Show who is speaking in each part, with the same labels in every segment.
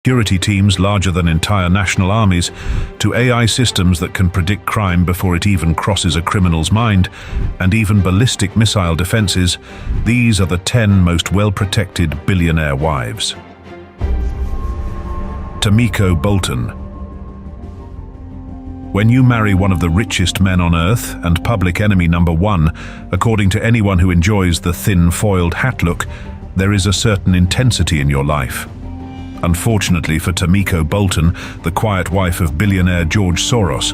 Speaker 1: security teams larger than entire national armies, to AI systems that can predict crime before it even crosses a criminal's mind, and even ballistic missile defenses, these are the 10 most well-protected billionaire wives. Tamiko Bolton. When you marry one of the richest men on earth and public enemy number one, according to anyone who enjoys the thin foiled hat look, there is a certain intensity in your life. Unfortunately for Tamiko Bolton, the quiet wife of billionaire George Soros,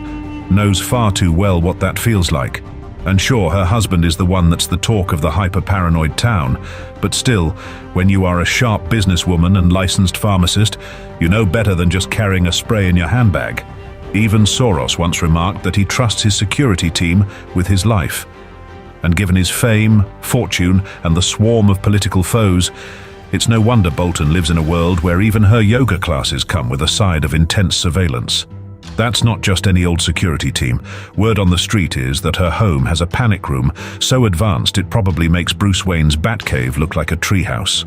Speaker 1: knows far too well what that feels like. And sure, her husband is the one that's the talk of the hyper-paranoid town, but still, when you are a sharp businesswoman and licensed pharmacist, you know better than just carrying a spray in your handbag. Even Soros once remarked that he trusts his security team with his life. And given his fame, fortune, and the swarm of political foes, it's no wonder Bolton lives in a world where even her yoga classes come with a side of intense surveillance. That's not just any old security team. Word on the street is that her home has a panic room so advanced it probably makes Bruce Wayne's Batcave look like a treehouse.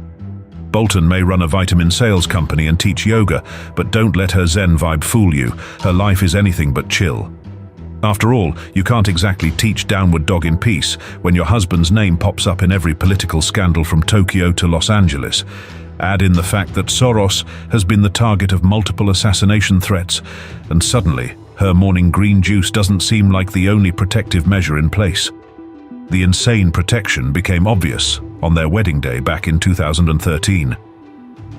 Speaker 1: Bolton may run a vitamin sales company and teach yoga, but don't let her Zen vibe fool you. Her life is anything but chill. After all, you can't exactly teach downward dog in peace when your husband's name pops up in every political scandal from Tokyo to Los Angeles. Add in the fact that Soros has been the target of multiple assassination threats, and suddenly, her morning green juice doesn't seem like the only protective measure in place. The insane protection became obvious on their wedding day back in 2013.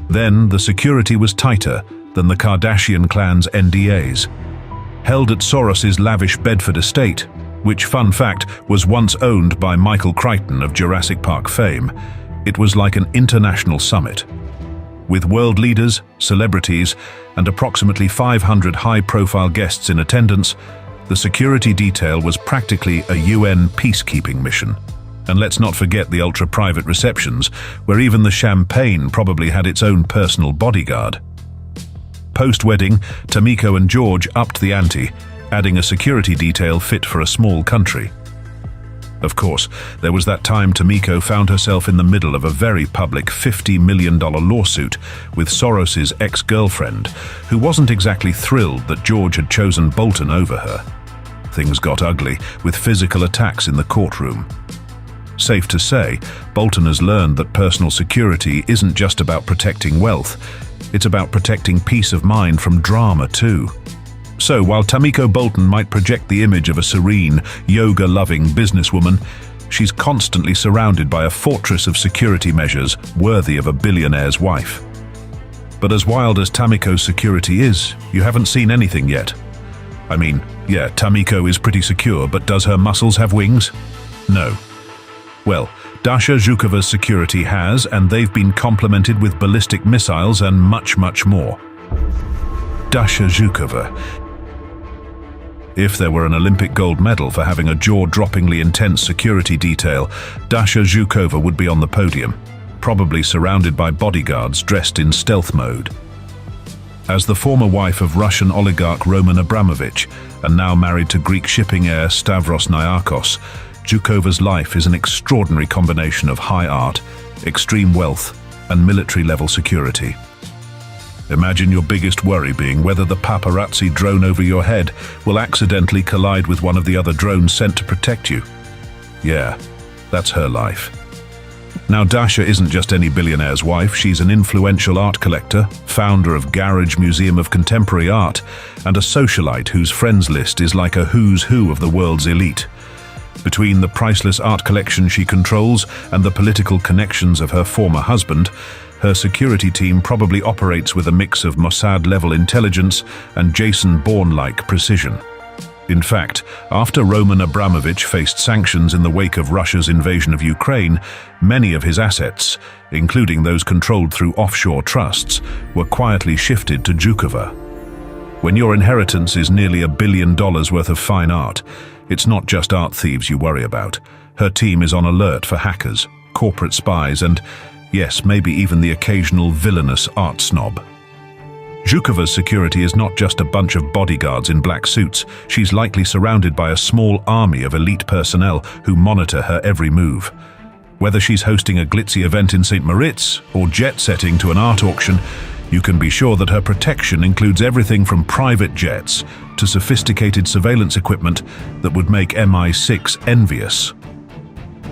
Speaker 1: Then, the security was tighter than the Kardashian clan's NDAs. Held at Soros's lavish Bedford estate, which, fun fact, was once owned by Michael Crichton of Jurassic Park fame, it was like an international summit. With world leaders, celebrities, and approximately 500 high-profile guests in attendance, the security detail was practically a UN peacekeeping mission. And let's not forget the ultra-private receptions, where even the champagne probably had its own personal bodyguard. Post-wedding, Tamiko and George upped the ante, adding a security detail fit for a small country. Of course, there was that time Tamiko found herself in the middle of a very public $50 million lawsuit with Soros's ex-girlfriend, who wasn't exactly thrilled that George had chosen Bolton over her. Things got ugly, with physical attacks in the courtroom. Safe to say, Bolton has learned that personal security isn't just about protecting wealth, it's about protecting peace of mind from drama too. So while Tamiko Bolton might project the image of a serene, yoga-loving businesswoman, she's constantly surrounded by a fortress of security measures worthy of a billionaire's wife. But as wild as Tamiko's security is, you haven't seen anything yet. I mean, yeah, Tamiko is pretty secure, but does her muscles have wings? No. Well, Dasha Zhukova's security has, and they've been complemented with ballistic missiles and much, much more. Dasha Zhukova. If there were an Olympic gold medal for having a jaw-droppingly intense security detail, Dasha Zhukova would be on the podium, probably surrounded by bodyguards dressed in stealth mode. As the former wife of Russian oligarch Roman Abramovich, and now married to Greek shipping heir Stavros Niarchos, Zhukova's life is an extraordinary combination of high art, extreme wealth, and military-level security. Imagine your biggest worry being whether the paparazzi drone over your head will accidentally collide with one of the other drones sent to protect you. Yeah, that's her life. Now, Dasha isn't just any billionaire's wife, she's an influential art collector, founder of Garage Museum of Contemporary Art, and a socialite whose friends list is like a who's who of the world's elite. Between the priceless art collection she controls and the political connections of her former husband, her security team probably operates with a mix of Mossad-level intelligence and Jason Bourne-like precision. In fact, after Roman Abramovich faced sanctions in the wake of Russia's invasion of Ukraine, many of his assets, including those controlled through offshore trusts, were quietly shifted to Zhukova. When your inheritance is nearly $1 billion worth of fine art, it's not just art thieves you worry about. Her team is on alert for hackers, corporate spies, and, yes, maybe even the occasional villainous art snob. Zhukova's security is not just a bunch of bodyguards in black suits. She's likely surrounded by a small army of elite personnel who monitor her every move. Whether she's hosting a glitzy event in St. Moritz or jet-setting to an art auction, You can be sure that her protection includes everything from private jets to sophisticated surveillance equipment that would make MI6 envious.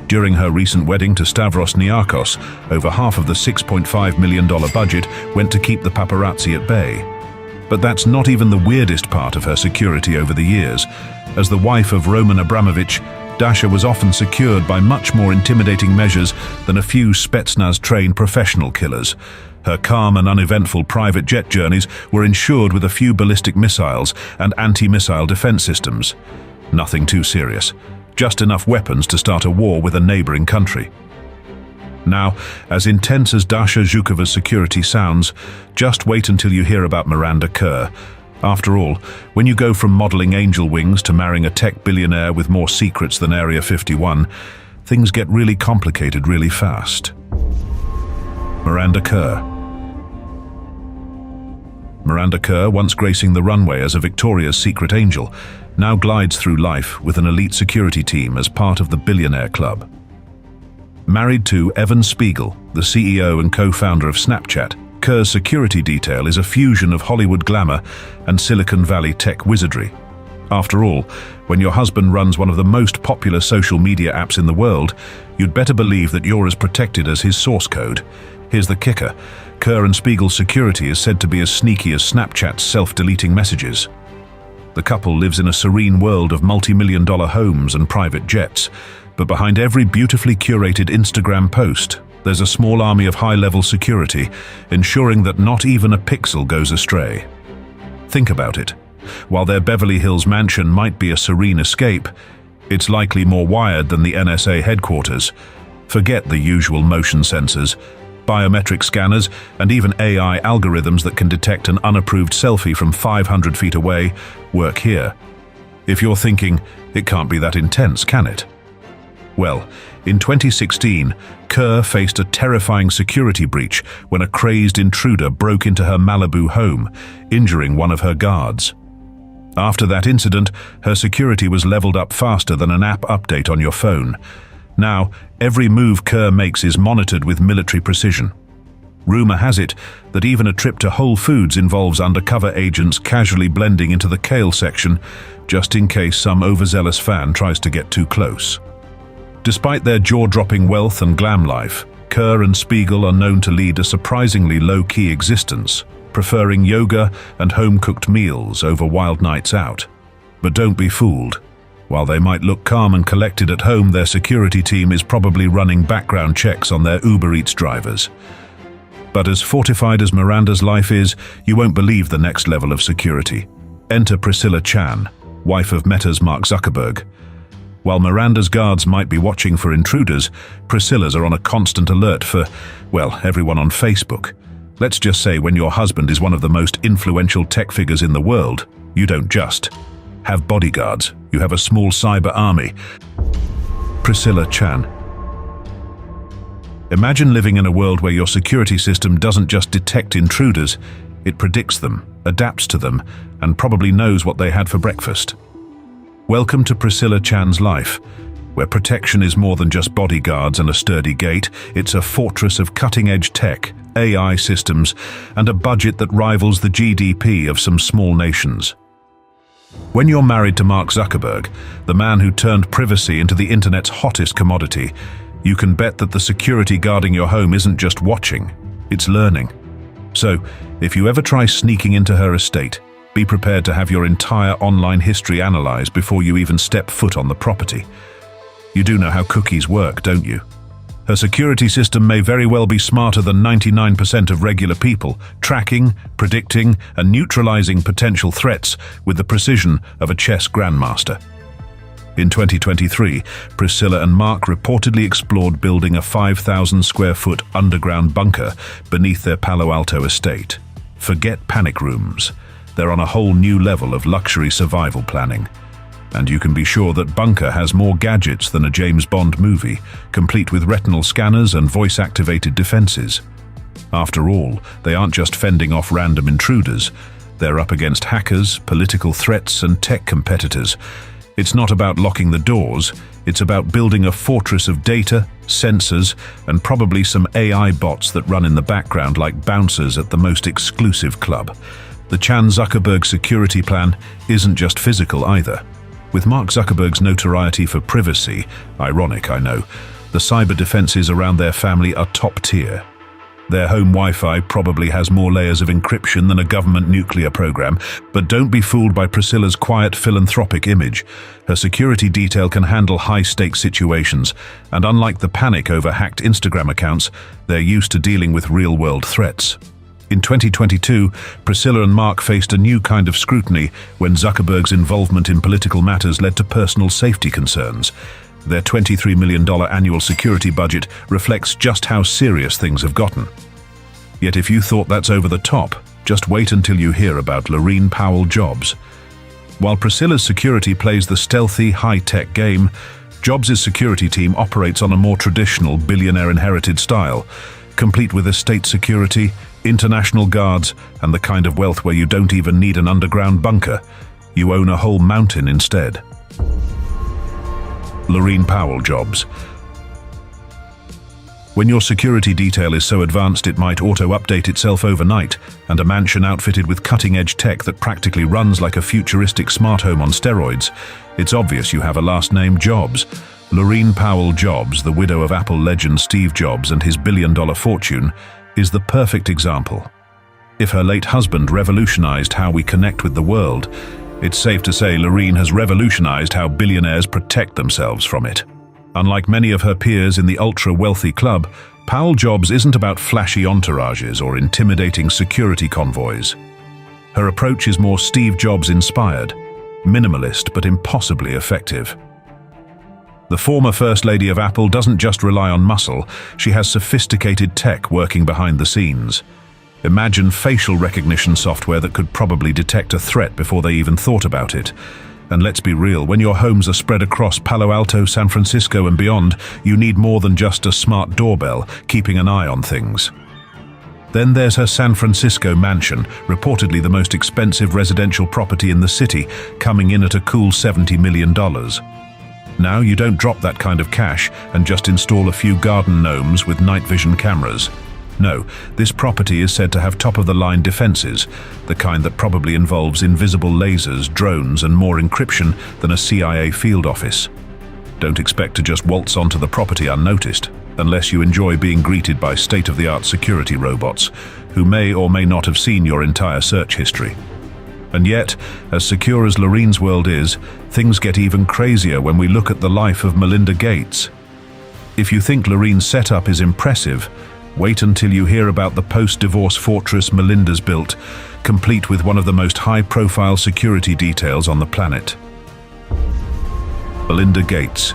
Speaker 1: During her recent wedding to Stavros Niarchos, over half of the $6.5 million budget went to keep the paparazzi at bay. But that's not even the weirdest part of her security over the years. As the wife of Roman Abramovich, Dasha was often secured by much more intimidating measures than a few Spetsnaz-trained professional killers. Her calm and uneventful private jet journeys were ensured with a few ballistic missiles and anti-missile defense systems. Nothing too serious, just enough weapons to start a war with a neighboring country. Now, as intense as Dasha Zhukova's security sounds, just wait until you hear about Miranda Kerr. After all, when you go from modeling angel wings to marrying a tech billionaire with more secrets than Area 51, things get really complicated really fast. Miranda Kerr. Miranda Kerr, once gracing the runway as a Victoria's Secret angel, now glides through life with an elite security team as part of the Billionaire Club. Married to Evan Spiegel, the CEO and co-founder of Snapchat, Kerr's security detail is a fusion of Hollywood glamour and Silicon Valley tech wizardry. After all, when your husband runs one of the most popular social media apps in the world, you'd better believe that you're as protected as his source code. Here's the kicker: Kerr and Spiegel's security is said to be as sneaky as Snapchat's self-deleting messages. The couple lives in a serene world of multi-million-dollar homes and private jets, but behind every beautifully curated Instagram post, there's a small army of high-level security, ensuring that not even a pixel goes astray. Think about it. While their Beverly Hills mansion might be a serene escape, it's likely more wired than the NSA headquarters. Forget the usual motion sensors. Biometric scanners, and even AI algorithms that can detect an unapproved selfie from 500 feet away work here. If you're thinking, it can't be that intense, can it? Well, in 2016, Kerr faced a terrifying security breach when a crazed intruder broke into her Malibu home, injuring one of her guards. After that incident, her security was leveled up faster than an app update on your phone. Now, every move Kerr makes is monitored with military precision. Rumor has it that even a trip to Whole Foods involves undercover agents casually blending into the kale section, just in case some overzealous fan tries to get too close. Despite their jaw-dropping wealth and glam life, Kerr and Spiegel are known to lead a surprisingly low-key existence, preferring yoga and home-cooked meals over wild nights out. But don't be fooled. While they might look calm and collected at home, their security team is probably running background checks on their Uber Eats drivers. But as fortified as Miranda's life is, you won't believe the next level of security. Enter Priscilla Chan, wife of Meta's Mark Zuckerberg. While Miranda's guards might be watching for intruders, Priscilla's are on a constant alert for, well, everyone on Facebook. Let's just say when your husband is one of the most influential tech figures in the world, you don't just have bodyguards, you have a small cyber army. Priscilla Chan. Imagine living in a world where your security system doesn't just detect intruders, it predicts them, adapts to them, and probably knows what they had for breakfast. Welcome to Priscilla Chan's life, where protection is more than just bodyguards and a sturdy gate. It's a fortress of cutting-edge tech, AI systems, and a budget that rivals the GDP of some small nations. When you're married to Mark Zuckerberg, the man who turned privacy into the internet's hottest commodity, you can bet that the security guarding your home isn't just watching, it's learning. So, if you ever try sneaking into her estate, be prepared to have your entire online history analyzed before you even step foot on the property. You do know how cookies work, don't you? Her security system may very well be smarter than 99% of regular people, tracking, predicting, and neutralizing potential threats with the precision of a chess grandmaster. In 2023, Priscilla and Mark reportedly explored building a 5,000 square foot underground bunker beneath their Palo Alto estate. Forget panic rooms. They're on a whole new level of luxury survival planning. And you can be sure that bunker has more gadgets than a James Bond movie, complete with retinal scanners and voice-activated defenses. After all, they aren't just fending off random intruders. They're up against hackers, political threats, and tech competitors. It's not about locking the doors, it's about building a fortress of data, sensors, and probably some AI bots that run in the background like bouncers at the most exclusive club. The Chan Zuckerberg security plan isn't just physical either. With Mark Zuckerberg's notoriety for privacy, ironic I know, the cyber defenses around their family are top tier. Their home Wi-Fi probably has more layers of encryption than a government nuclear program, but don't be fooled by Priscilla's quiet philanthropic image. Her security detail can handle high-stakes situations, and unlike the panic over hacked Instagram accounts, they're used to dealing with real-world threats. In 2022, Priscilla and Mark faced a new kind of scrutiny when Zuckerberg's involvement in political matters led to personal safety concerns. Their $23 million annual security budget reflects just how serious things have gotten. Yet if you thought that's over the top, just wait until you hear about Laurene Powell Jobs. While Priscilla's security plays the stealthy, high-tech game, Jobs' security team operates on a more traditional billionaire-inherited style, complete with estate security, international guards, and the kind of wealth where you don't even need an underground bunker. You own a whole mountain instead. Laurene Powell Jobs. When your security detail is so advanced it might auto-update itself overnight, and a mansion outfitted with cutting-edge tech that practically runs like a futuristic smart home on steroids, it's obvious you have a last name Jobs. Laurene Powell Jobs, the widow of Apple legend Steve Jobs and his billion-dollar fortune, is the perfect example. If her late husband revolutionized how we connect with the world, it's safe to say Laurene has revolutionized how billionaires protect themselves from it. Unlike many of her peers in the ultra-wealthy club, Powell Jobs isn't about flashy entourages or intimidating security convoys. Her approach is more Steve Jobs-inspired, minimalist but impossibly effective. The former First Lady of Apple doesn't just rely on muscle, she has sophisticated tech working behind the scenes. Imagine facial recognition software that could probably detect a threat before they even thought about it. And let's be real, when your homes are spread across Palo Alto, San Francisco and beyond, you need more than just a smart doorbell, keeping an eye on things. Then there's her San Francisco mansion, reportedly the most expensive residential property in the city, coming in at a cool $70 million. Now you don't drop that kind of cash and just install a few garden gnomes with night vision cameras. No, this property is said to have top-of-the-line defenses, the kind that probably involves invisible lasers, drones, and more encryption than a CIA field office. Don't expect to just waltz onto the property unnoticed, unless you enjoy being greeted by state-of-the-art security robots, who may or may not have seen your entire search history. And yet, as secure as Laurene's world is, things get even crazier when we look at the life of Melinda Gates. If you think Laurene's setup is impressive, wait until you hear about the post-divorce fortress Melinda's built, complete with one of the most high-profile security details on the planet. Melinda Gates.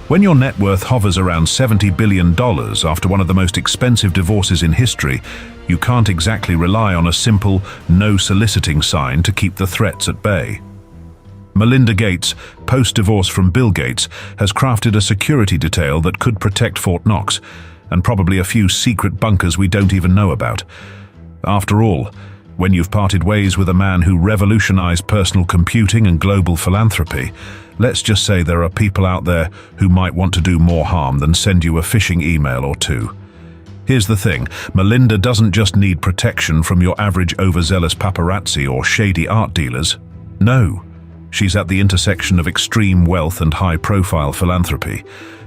Speaker 1: When your net worth hovers around $70 billion after one of the most expensive divorces in history, you can't exactly rely on a simple no soliciting sign to keep the threats at bay. Melinda Gates, post-divorce from Bill Gates, has crafted a security detail that could protect Fort Knox, and probably a few secret bunkers we don't even know about. After all, when you've parted ways with a man who revolutionized personal computing and global philanthropy, let's just say there are people out there who might want to do more harm than send you a phishing email or two. Here's the thing, Melinda doesn't just need protection from your average overzealous paparazzi or shady art dealers. No. She's at the intersection of extreme wealth and high-profile philanthropy,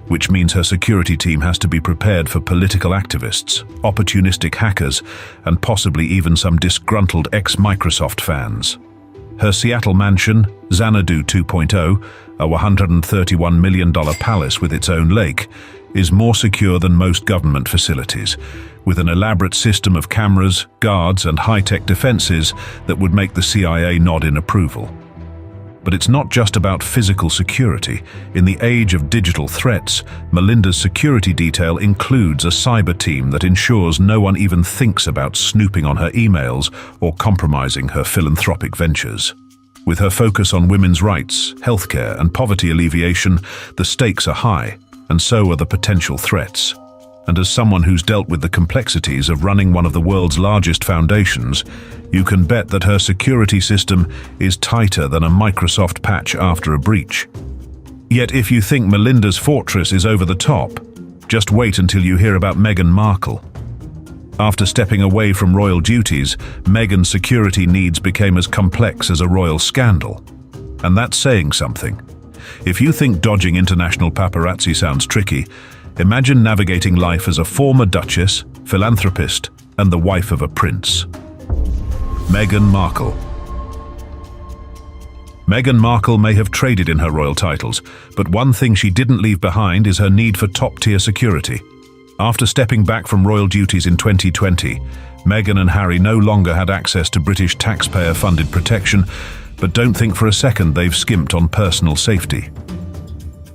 Speaker 1: which means her security team has to be prepared for political activists, opportunistic hackers, and possibly even some disgruntled ex-Microsoft fans. Her Seattle mansion, Xanadu 2.0, a $131 million palace with its own lake, is more secure than most government facilities, with an elaborate system of cameras, guards, and high-tech defenses that would make the CIA nod in approval. But it's not just about physical security. In the age of digital threats, Melinda's security detail includes a cyber team that ensures no one even thinks about snooping on her emails or compromising her philanthropic ventures. With her focus on women's rights, healthcare, and poverty alleviation, the stakes are high, and so are the potential threats. And as someone who's dealt with the complexities of running one of the world's largest foundations, you can bet that her security system is tighter than a Microsoft patch after a breach. Yet if you think Melinda's fortress is over the top, just wait until you hear about Meghan Markle. After stepping away from royal duties, Meghan's security needs became as complex as a royal scandal. And that's saying something. If you think dodging international paparazzi sounds tricky, imagine navigating life as a former duchess, philanthropist, and the wife of a prince. Meghan Markle. Meghan Markle may have traded in her royal titles, but one thing she didn't leave behind is her need for top-tier security. After stepping back from royal duties in 2020, Meghan and Harry no longer had access to British taxpayer-funded protection, but don't think for a second they've skimped on personal safety.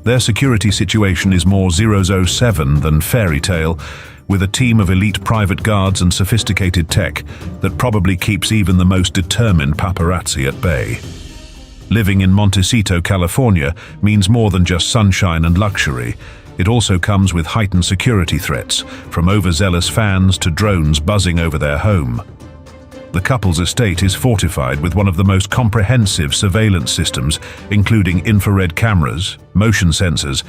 Speaker 1: Their security situation is more 007 than fairy tale, with a team of elite private guards and sophisticated tech that probably keeps even the most determined paparazzi at bay. Living in Montecito, California means more than just sunshine and luxury. It also comes with heightened security threats, from overzealous fans to drones buzzing over their home. The couple's estate is fortified with one of the most comprehensive surveillance systems, including infrared cameras, motion sensors,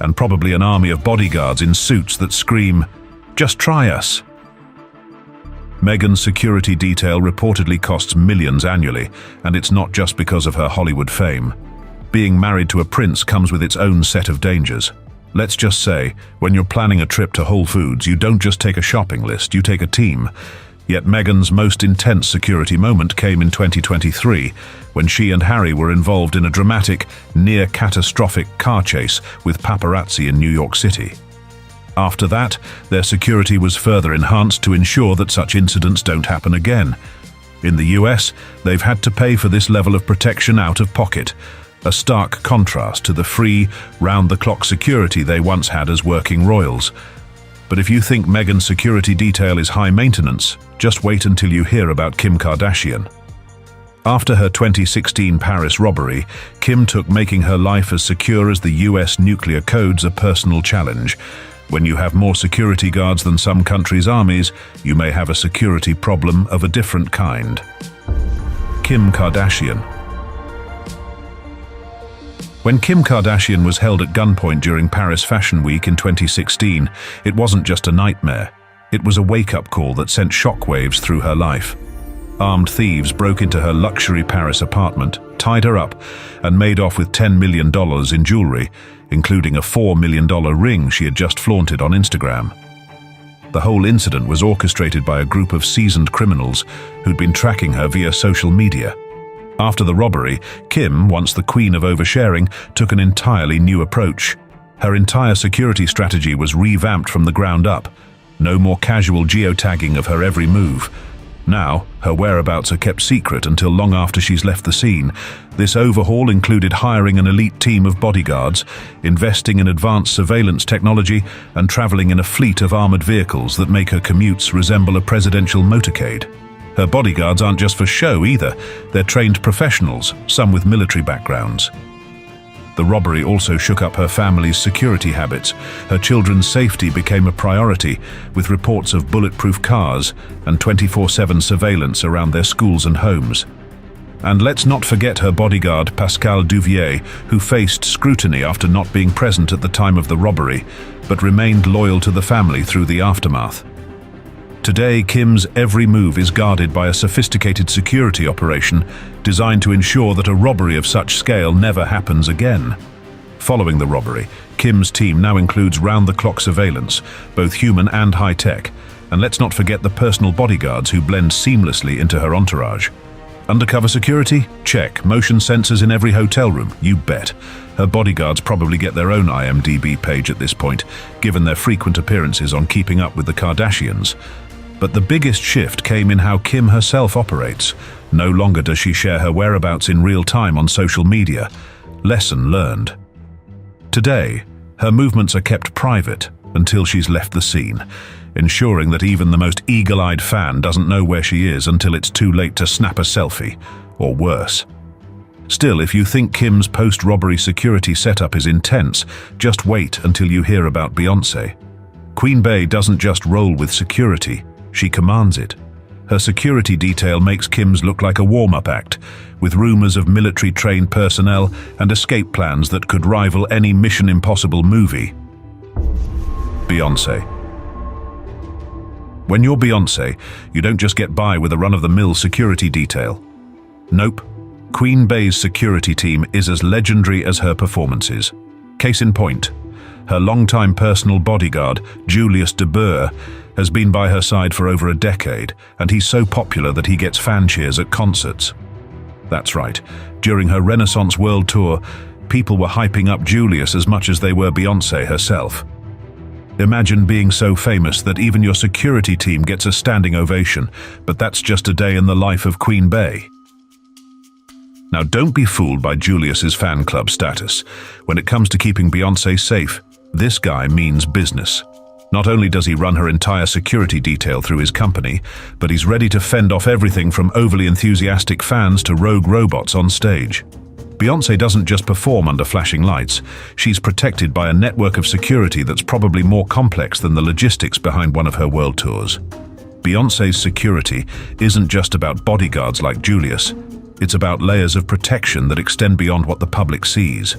Speaker 1: and probably an army of bodyguards in suits that scream, "Just try us." Meghan's security detail reportedly costs millions annually, and it's not just because of her Hollywood fame. Being married to a prince comes with its own set of dangers. Let's just say, when you're planning a trip to Whole Foods, you don't just take a shopping list, you take a team. Yet Meghan's most intense security moment came in 2023, when she and Harry were involved in a dramatic, near-catastrophic car chase with paparazzi in New York City. After that, their security was further enhanced to ensure that such incidents don't happen again. In the US, they've had to pay for this level of protection out of pocket, a stark contrast to the free, round-the-clock security they once had as working royals. But if you think Meghan's security detail is high maintenance, just wait until you hear about Kim Kardashian. After her 2016 Paris robbery, Kim took making her life as secure as the US nuclear codes a personal challenge. When you have more security guards than some countries' armies, you may have a security problem of a different kind. Kim Kardashian. When Kim Kardashian was held at gunpoint during Paris Fashion Week in 2016, it wasn't just a nightmare. It was a wake-up call that sent shockwaves through her life. Armed thieves broke into her luxury Paris apartment, tied her up, and made off with $10 million in jewelry, including a $4 million ring she had just flaunted on Instagram. The whole incident was orchestrated by a group of seasoned criminals who'd been tracking her via social media. After the robbery, Kim, once the queen of oversharing, took an entirely new approach. Her entire security strategy was revamped from the ground up. No more casual geotagging of her every move. Now, her whereabouts are kept secret until long after she's left the scene. This overhaul included hiring an elite team of bodyguards, investing in advanced surveillance technology, and traveling in a fleet of armored vehicles that make her commutes resemble a presidential motorcade. Her bodyguards aren't just for show either. They're trained professionals, some with military backgrounds. The robbery also shook up her family's security habits. Her children's safety became a priority, with reports of bulletproof cars and 24/7 surveillance around their schools and homes. And let's not forget her bodyguard, Pascal Duvier, who faced scrutiny after not being present at the time of the robbery, but remained loyal to the family through the aftermath. Today, Kim's every move is guarded by a sophisticated security operation designed to ensure that a robbery of such scale never happens again. Following the robbery, Kim's team now includes round-the-clock surveillance, both human and high-tech, and let's not forget the personal bodyguards who blend seamlessly into her entourage. Undercover security? Check. Motion sensors in every hotel room? You bet. Her bodyguards probably get their own IMDb page at this point, given their frequent appearances on Keeping Up with the Kardashians. But the biggest shift came in how Kim herself operates. No longer does she share her whereabouts in real time on social media. Lesson learned. Today, her movements are kept private until she's left the scene, ensuring that even the most eagle-eyed fan doesn't know where she is until it's too late to snap a selfie, or worse. Still, if you think Kim's post-robbery security setup is intense, just wait until you hear about Beyoncé. Queen Bey doesn't just roll with security, she commands it. Her security detail makes Kim's look like a warm-up act, with rumors of military-trained personnel and escape plans that could rival any Mission Impossible movie. Beyoncé. When you're Beyoncé, you don't just get by with a run-of-the-mill security detail. Nope. Queen Bey's security team is as legendary as her performances. Case in point, her longtime personal bodyguard, Julius de Boer, has been by her side for over a decade, and he's so popular that he gets fan cheers at concerts. That's right, during her Renaissance World Tour, people were hyping up Julius as much as they were Beyoncé herself. Imagine being so famous that even your security team gets a standing ovation, but that's just a day in the life of Queen Bey. Now, don't be fooled by Julius's fan club status. When it comes to keeping Beyoncé safe, this guy means business. Not only does he run her entire security detail through his company, but he's ready to fend off everything from overly enthusiastic fans to rogue robots on stage. Beyoncé doesn't just perform under flashing lights, she's protected by a network of security that's probably more complex than the logistics behind one of her world tours. Beyoncé's security isn't just about bodyguards like Julius, it's about layers of protection that extend beyond what the public sees.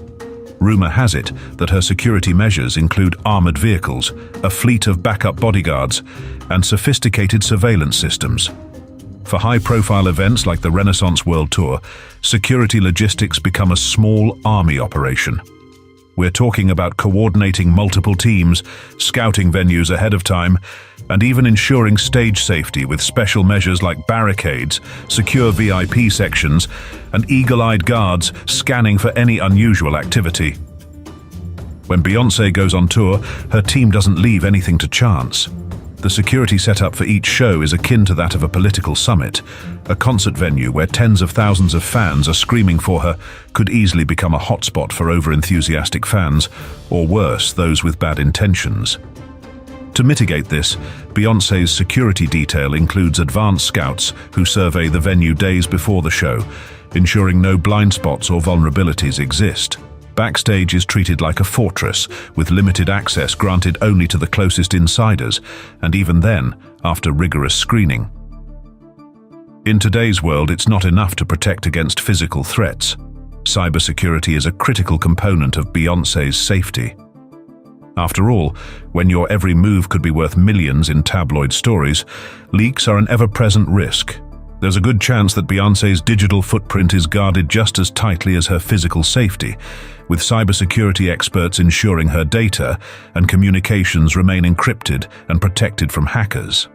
Speaker 1: Rumor has it that her security measures include armored vehicles, a fleet of backup bodyguards, and sophisticated surveillance systems. For high-profile events like the Renaissance World Tour, security logistics become a small army operation. We're talking about coordinating multiple teams, scouting venues ahead of time, and even ensuring stage safety with special measures like barricades, secure VIP sections, and eagle-eyed guards scanning for any unusual activity. When Beyoncé goes on tour, her team doesn't leave anything to chance. The security setup for each show is akin to that of a political summit. A concert venue where tens of thousands of fans are screaming for her could easily become a hotspot for over-enthusiastic fans, or worse, those with bad intentions. To mitigate this, Beyoncé's security detail includes advanced scouts who survey the venue days before the show, ensuring no blind spots or vulnerabilities exist. Backstage is treated like a fortress, with limited access granted only to the closest insiders, and even then, after rigorous screening. In today's world, it's not enough to protect against physical threats. Cybersecurity is a critical component of Beyoncé's safety. After all, when your every move could be worth millions in tabloid stories, leaks are an ever-present risk. There's a good chance that Beyoncé's digital footprint is guarded just as tightly as her physical safety, with cybersecurity experts ensuring her data and communications remain encrypted and protected from hackers.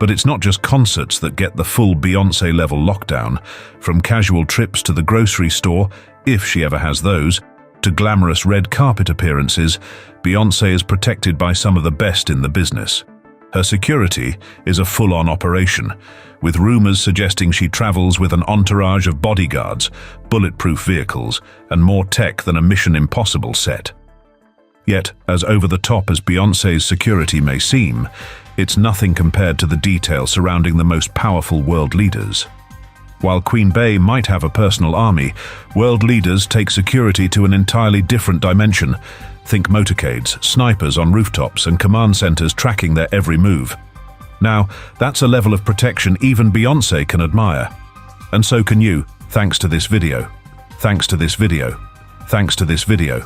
Speaker 1: But it's not just concerts that get the full Beyoncé-level lockdown. From casual trips to the grocery store, if she ever has those, to glamorous red carpet appearances, Beyoncé is protected by some of the best in the business. Her security is a full-on operation, with rumors suggesting she travels with an entourage of bodyguards, bulletproof vehicles, and more tech than a Mission Impossible set. Yet, as over-the-top as Beyoncé's security may seem, it's nothing compared to the detail surrounding the most powerful world leaders. While Queen Bey might have a personal army, world leaders take security to an entirely different dimension. Think motorcades, snipers on rooftops, and command centers tracking their every move. Now, that's a level of protection even Beyoncé can admire. And so can you, thanks to this video. Thanks to this video. Thanks to this video.